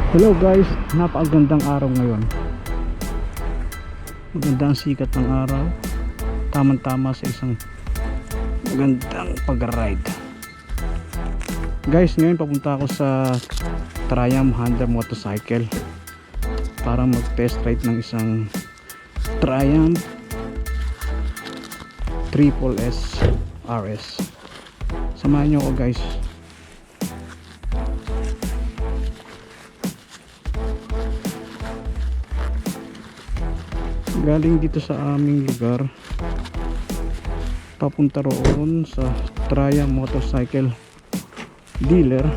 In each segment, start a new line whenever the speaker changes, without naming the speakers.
Hello guys, napakagandang araw ngayon. Maganda ang sikat ng araw. Tamang-tama sa isang magandang pag-ride. Guys, ngayon papunta ako sa Triumph Honda motorcycle para mag-test ride ng isang Triumph Triple S RS. Samahan nyo ako guys. Galing dito sa aming lugar papunta roon sa Triumph motorcycle dealer.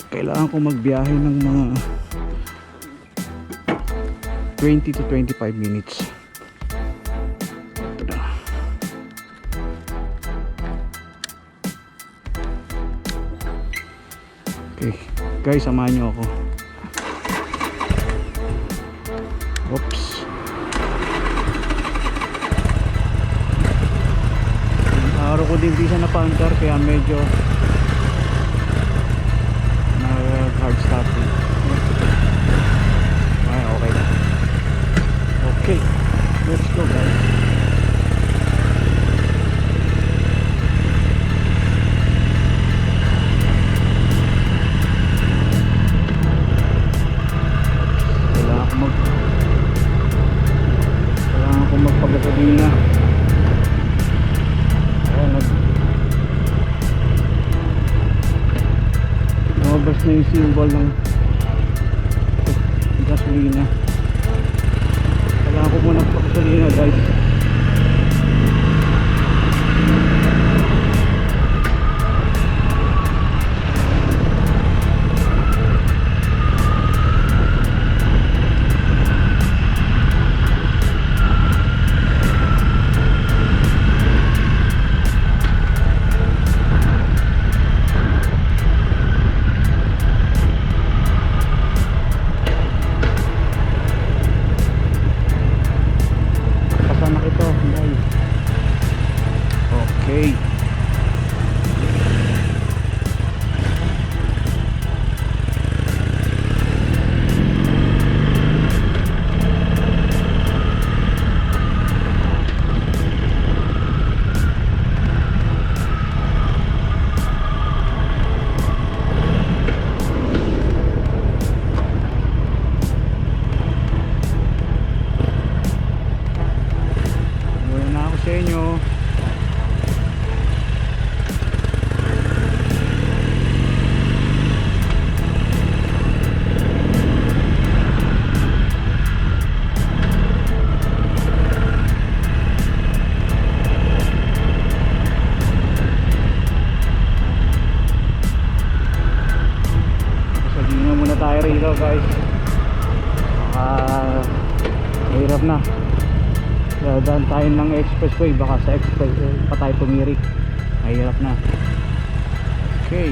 Kailangan ko magbiyahe ng mga 20 to 25 minutes. Ito na. Okay guys, samahan nyo ako. Oops. Araw ko din di siya napandar kaya medyo nag hard stopping. Ay, okay na. Okay, let's go guys. Magpagasolina. Ayan, lumabas na yung symbol ng gasolina. Kailangan ko muna magpagasolina guys. Okay. Wala na ako sa inyo. Tayo rito guys, mahirap na. Dadaan tayo ng expressway, baka sa expressway pa tayo tumirik, mahirap na. Okay,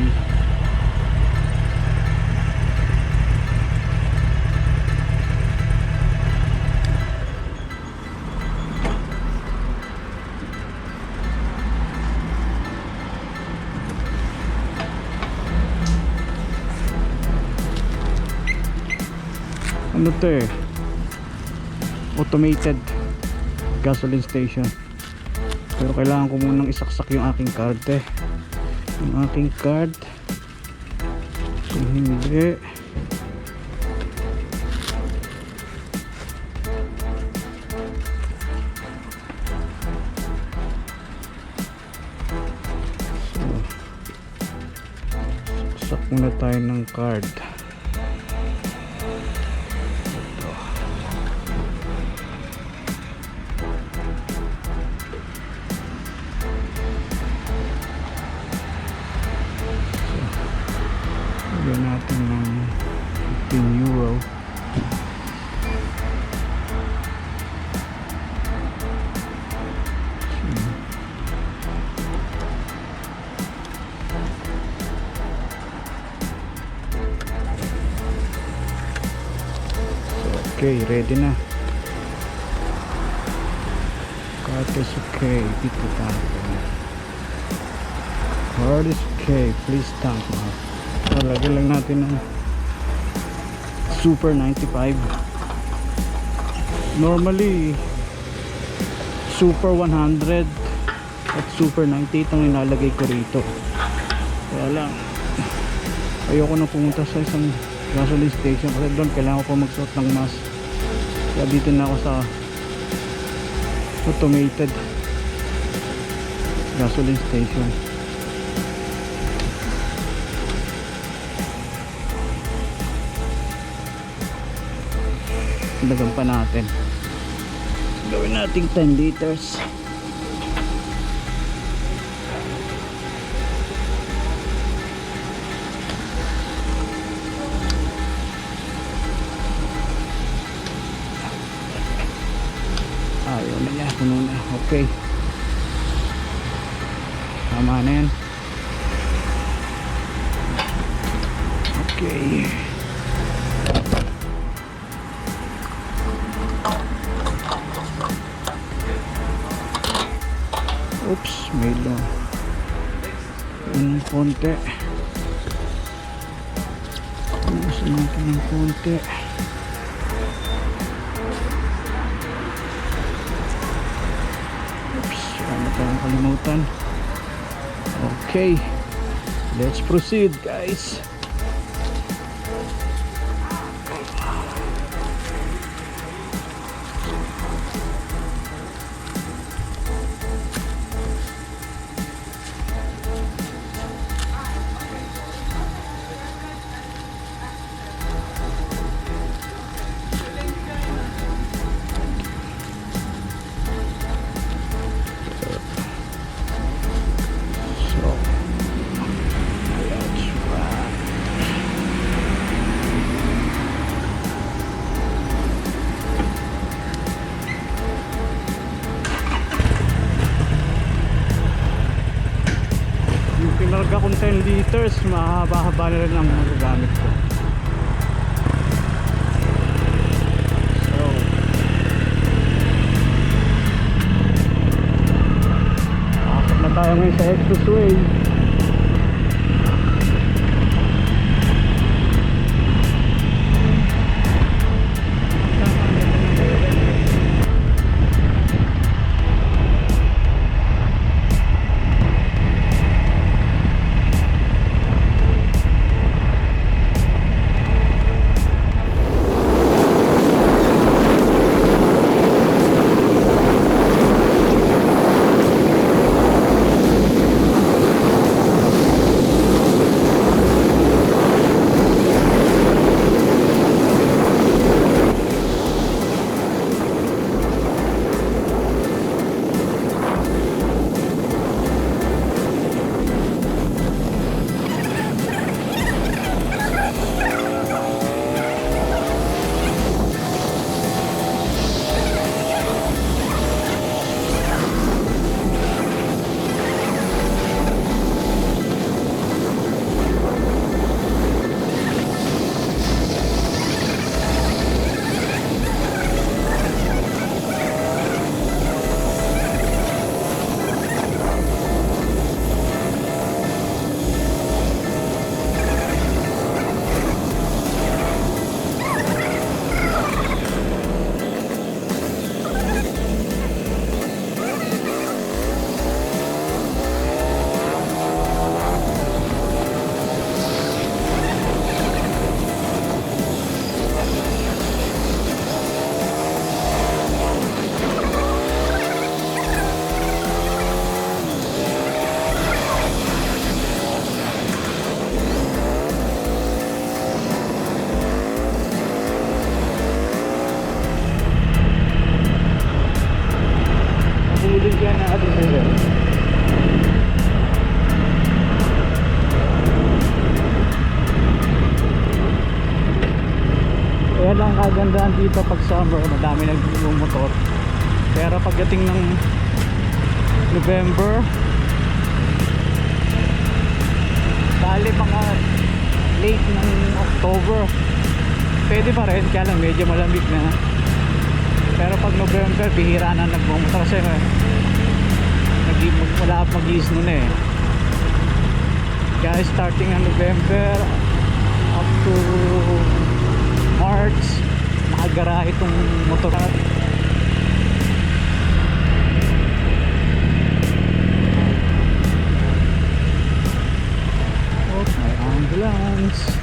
ano to eh, automated gasoline station, pero kailangan ko munang isaksak yung aking card yung aking card. Kung hindi so, saksak muna tayo ng card. Bigyan natin ng 15 euro. Okay, ready na. Card is okay. Dito tayo. Card is okay. Okay, please tank now. Lagyan lang natin ng Super 95. Normally Super 100 at Super 98 ang inalagay ko rito. Kaya lang ayoko na pumunta sa isang gasoline station kasi doon kailangan ko pa magsuot ng mask. Kaya dito na ako sa automated gasoline station. Dagan pa natin. Gawin nating 10 liters. Ayaw na niya, puno na. Okay, tama na yan. Okay, oops, may long ng konti. Unasan natin ng konti. Oops, wala tayong kalimutan. Okay, let's proceed guys. Pinarga kong 10 liters, mahaba-haba na rin ang magagamit ko. So akit na tayo ngayon sa expressway. Yan ang kagandahan dito pag summer, madami nagmumotor. Pero pagdating ng November, bali mga late ng October, pwede pa rin, kaya lang medyo malamig na. Pero pag November, bihira na nagmumotor kasi wala mag-i-snow na eh. Guys, starting on November up to March, nakagarahe itong motor. Oh, may ambulance.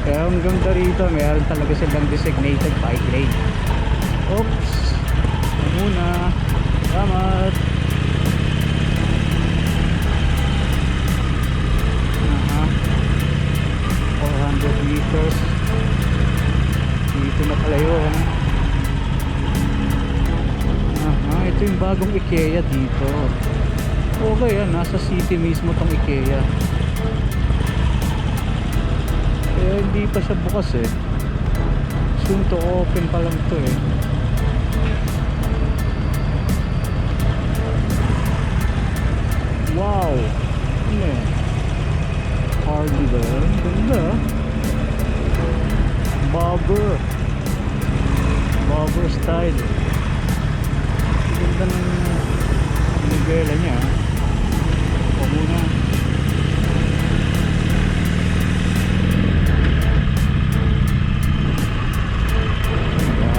Kaya ang ganda rito, mayroon talaga silang designated bike lane. Oops, muna, salamat. 400 meters dito na pala yun. Ito yung bagong IKEA dito. Okay yan, nasa city mismo tong IKEA. Kaya hindi pa siya bukas eh. Soon to open pa lang to eh. Wow! Ano yan? Hardy ba yan? Ganda ah. Bobber style. Ganda ng nivela niya. O muna.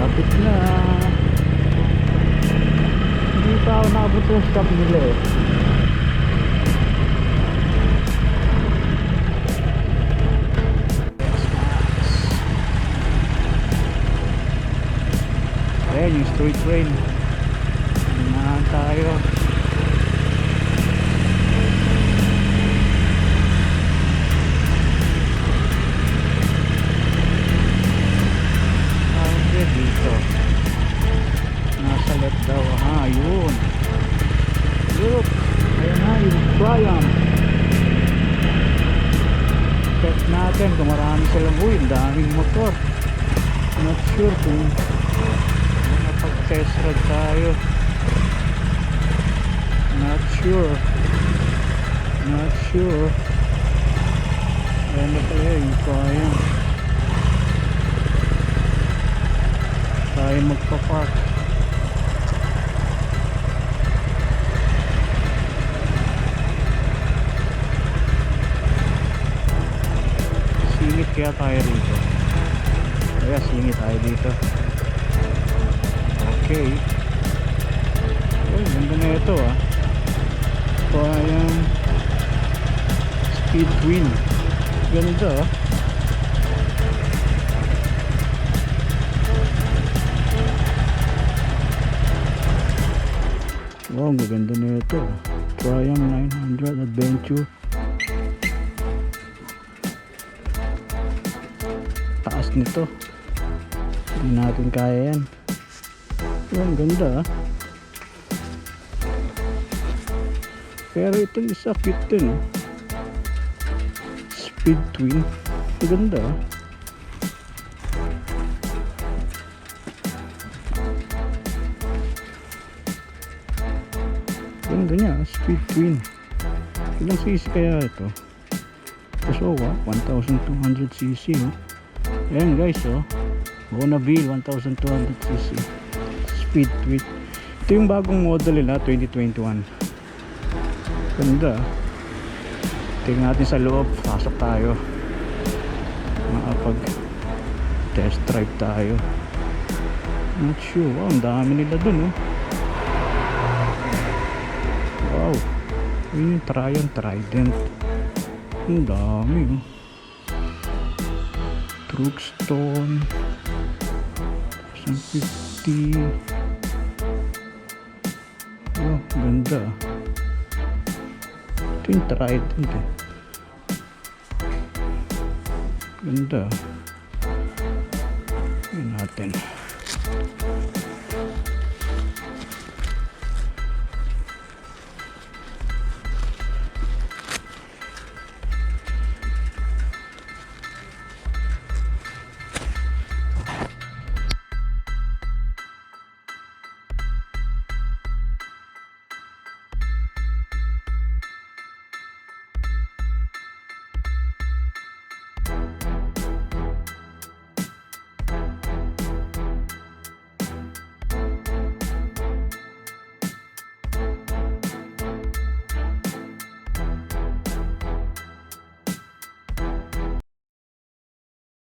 Lapit na. Hindi pa ako nakabot sa shop nila eh. Ayan yung street train. Unahan tayo. Okay, dito. Nasa left daw. Yun. Look. Ayan na yung Triumph. Check natin kung marami silang. Uy, daming motor. Not sure kung test ride tayo. Not sure. Ayan na pala yung kaya magpa-park. Singit kaya tayo rito. Kaya singit tayo dito. Okay. Oh, ganda na ito ah. Kayang Speed Twin. Ganda ah. Wow, maganda na ito. Triumph 900 Adventure. Taas nito. Hindi natin kaya yan. Ang ganda ah. Pero ito isa cute din oh. Speed Twin. Ang ganda ah. Ganda niya, Speed Twin. Ilang cc kaya ito? So 1200 cc oh. Ayan guys oh. Bonneville 1200cc Speed Twin. Ito yung bagong model nila 2021. Ganda. Tingnan natin sa loob. Pasok tayo. Makapag test drive tayo. Not sure. Wow, ang dami nila dun oh. Wow. Yun yung Trident. Ang dami oh. Brookstone. Oh, ganda. Ito yung Trident eh. Ganda. Yun natin.